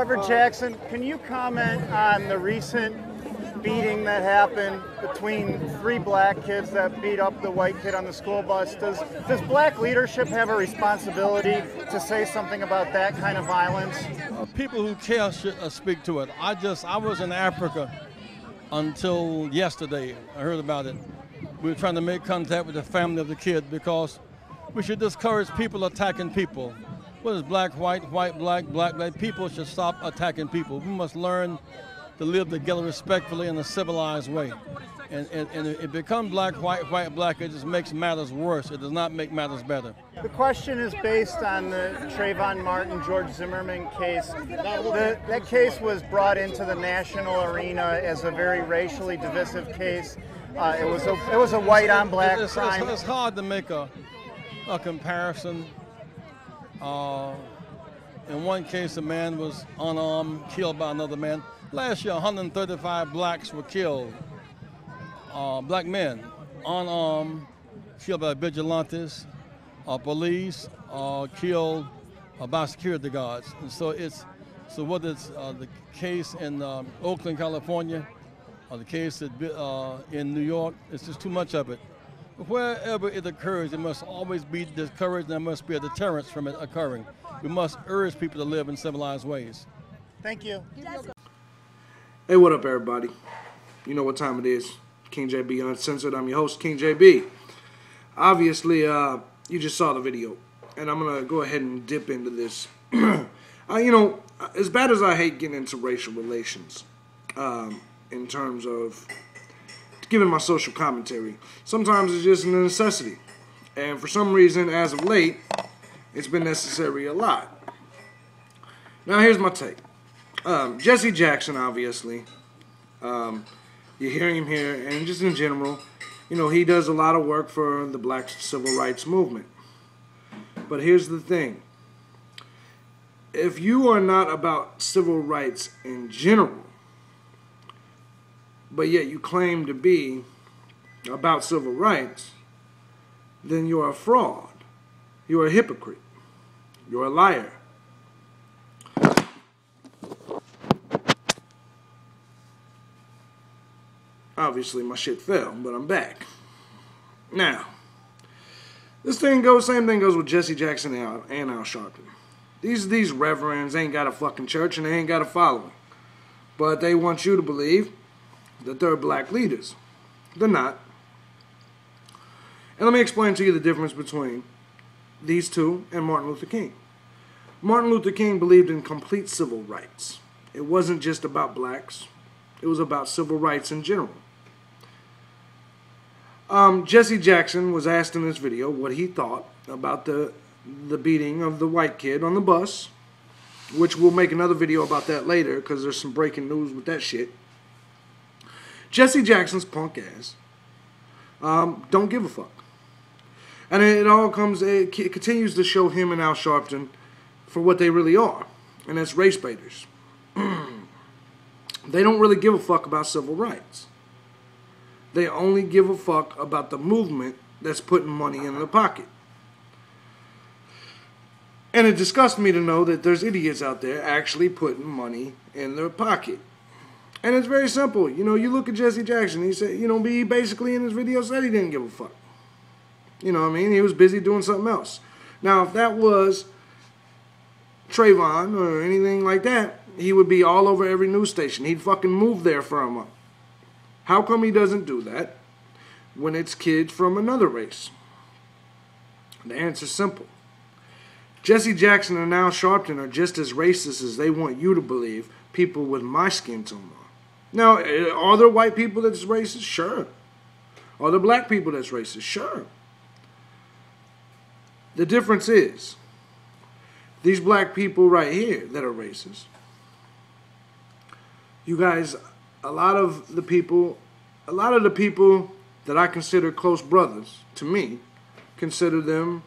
Reverend Jackson, can you comment on the recent beating that happened between 3 black kids that beat up the white kid on the school bus? Does black leadership have a responsibility to say something about that kind of violence? People who care should speak to it. I was in Africa until yesterday. I heard about it. We were trying to make contact with the family of the kid because we should discourage people attacking people. Whether it's black, white, black, black, people should stop attacking people. We must learn to live together respectfully in a civilized way. And it becomes black, white, black, it just makes matters worse. It does not make matters better. The question is based on the Trayvon Martin, George Zimmerman case. That case was brought into the national arena as a very racially divisive case. It was a white on black crime. It's hard to make a comparison. In one case, a man was unarmed, killed by another man. Last year, 135 blacks were killed. Black men, unarmed, killed by vigilantes, police, killed by security guards. And so whether it's the case in Oakland, California, or the case in New York, it's just too much of it. But wherever it occurs, it must always be discouraged, and there must be a deterrence from it occurring. We must urge people to live in civilized ways. Thank you. Hey, what up, everybody? You know what time it is. King JB Uncensored. I'm your host, King JB. Obviously, you just saw the video, and I'm going to go ahead and dip into this. As bad as I hate getting into racial relations, in terms of giving my social commentary, sometimes it's just a necessity. And for some reason, as of late, it's been necessary a lot. Now, here's my take. Jesse Jackson, obviously, you hear him here, and just in general, he does a lot of work for the black civil rights movement. But here's the thing. If you are not about civil rights in general, but yet you claim to be about civil rights, then you're a fraud. You're a hypocrite. You're a liar. Obviously, my shit fell, but I'm back. Now, same thing goes with Jesse Jackson and Al Sharpton. These reverends ain't got a fucking church and they ain't got a following. But they want you to believe that they're black leaders. They're not. And let me explain to you the difference between these two and Martin Luther King. Martin Luther King believed in complete civil rights. It wasn't just about blacks. It was about civil rights in general. Jesse Jackson was asked in this video what he thought about the beating of the white kid on the bus, which we'll make another video about that later because there's some breaking news with that shit. Jesse Jackson's punk ass don't give a fuck. And it continues to show him and Al Sharpton for what they really are, and that's race baiters. They don't really give a fuck about civil rights. They only give a fuck about the movement that's putting money in their pocket. And it disgusts me to know that there's idiots out there actually putting money in their pocket. And it's very simple. You look at Jesse Jackson, he said, he basically in his video said he didn't give a fuck. You know what I mean? He was busy doing something else. Now, if that was Trayvon or anything like that, he would be all over every news station. He'd fucking move there for a month. How come he doesn't do that when it's kids from another race? The answer's simple. Jesse Jackson and Al Sharpton are just as racist as they want you to believe people with my skin tone are. Now, are there white people that's racist? Sure. Are there black people that's racist? Sure. The difference is, these black people right here that are racist, you guys, a lot of the people that I consider close brothers, to me, consider them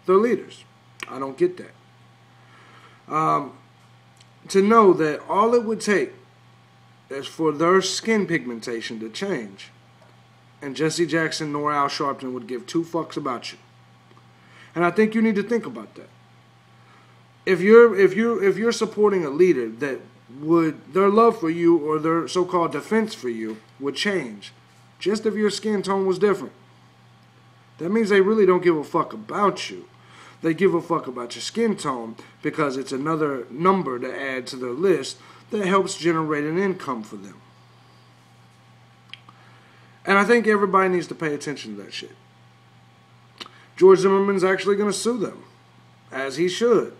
their leaders. I don't get that. To know that all it would take is for their skin pigmentation to change, and Jesse Jackson nor Al Sharpton would give 2 fucks about you. And I think you need to think about that. if you're supporting a leader that would, their love for you or their so-called defense for you would change just if your skin tone was different. That means they really don't give a fuck about you. They give a fuck about your skin tone because it's another number to add to their list that helps generate an income for them. And I think everybody needs to pay attention to that shit. George Zimmerman's actually going to sue them, as he should,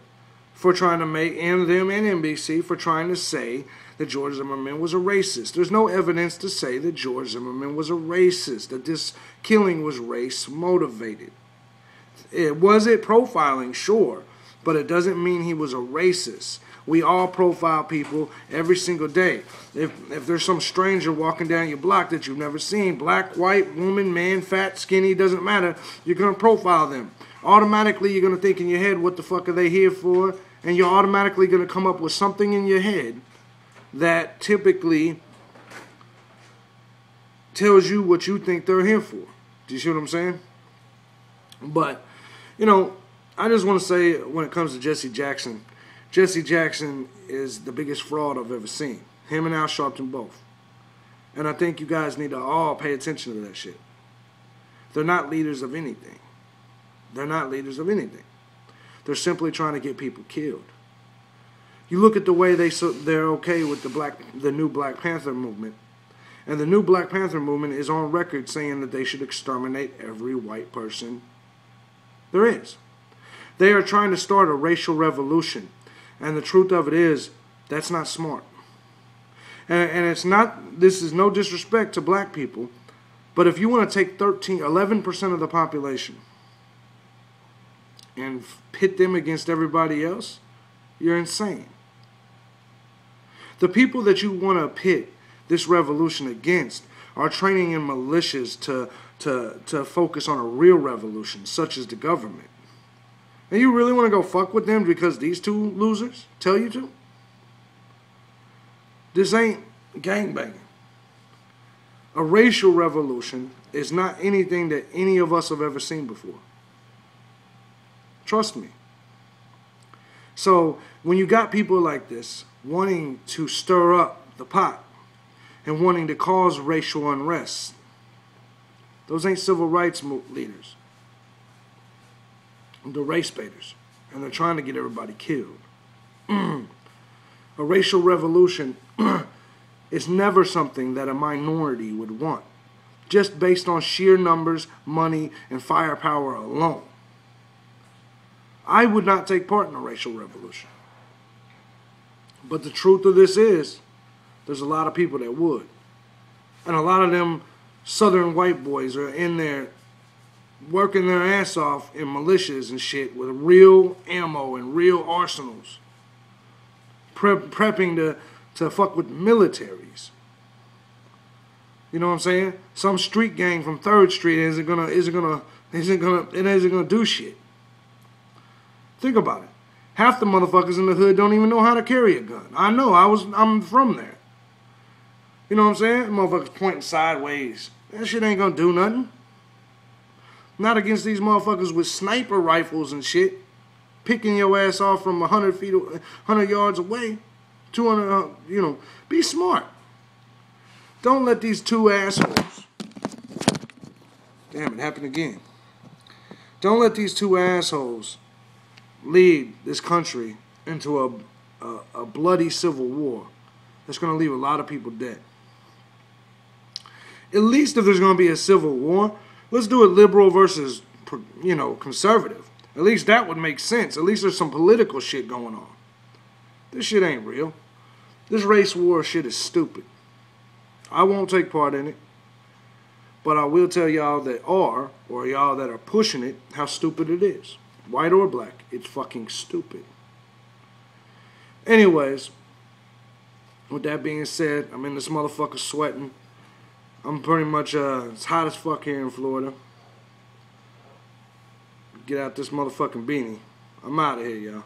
for trying to make, and them and NBC, for trying to say that George Zimmerman was a racist. There's no evidence to say that George Zimmerman was a racist, that this killing was race-motivated. Was it profiling? Sure. But it doesn't mean he was a racist. We all profile people every single day. If there's some stranger walking down your block that you've never seen, black, white, woman, man, fat, skinny, doesn't matter, you're going to profile them. Automatically, you're going to think in your head, what the fuck are they here for? And you're automatically going to come up with something in your head that typically tells you what you think they're here for. Do you see what I'm saying? But, you know, I just want to say when it comes to Jesse Jackson is the biggest fraud I've ever seen. Him and Al Sharpton both. And I think you guys need to all pay attention to that shit. They're not leaders of anything. They're not leaders of anything. They're simply trying to get people killed. You look at the way they're okay with the new Black Panther movement. And the new Black Panther movement is on record saying that they should exterminate every white person there is. They are trying to start a racial revolution. And the truth of it is, that's not smart. And it's not, this is no disrespect to black people, but if you want to take 11% of the population and pit them against everybody else, you're insane. The people that you want to pit this revolution against are training in militias to focus on a real revolution, such as the government. And you really want to go fuck with them because these two losers tell you to? This ain't gangbanging. A racial revolution is not anything that any of us have ever seen before. Trust me. So when you got people like this wanting to stir up the pot and wanting to cause racial unrest, those ain't civil rights leaders. The race baiters, and they're trying to get everybody killed. A racial revolution is never something that a minority would want, just based on sheer numbers, money, and firepower alone. I would not take part in a racial revolution. But the truth of this is, there's a lot of people that would. And a lot of them southern white boys are in there working their ass off in militias and shit with real ammo and real arsenals. Prepping to fuck with militaries. You know what I'm saying? Some street gang from 3rd Street isn't gonna do shit. Think about it. Half the motherfuckers in the hood don't even know how to carry a gun. I know, I'm from there. You know what I'm saying? Motherfuckers pointing sideways. That shit ain't gonna do nothing. Not against these motherfuckers with sniper rifles and shit, picking your ass off from 100 yards away, 200, you know, be smart. Don't let these two assholes, damn, it happened again. Don't let these two assholes lead this country into a bloody civil war that's going to leave a lot of people dead. At least if there's going to be a civil war, let's do it liberal versus, you know, conservative. At least that would make sense. At least there's some political shit going on. This shit ain't real. This race war shit is stupid. I won't take part in it. But I will tell y'all that are, or y'all that are pushing it, how stupid it is. White or black, it's fucking stupid. Anyways, with that being said, I'm in this motherfucker sweating. I'm pretty much, it's hot as fuck here in Florida. Get out this motherfucking beanie. I'm out of here, y'all.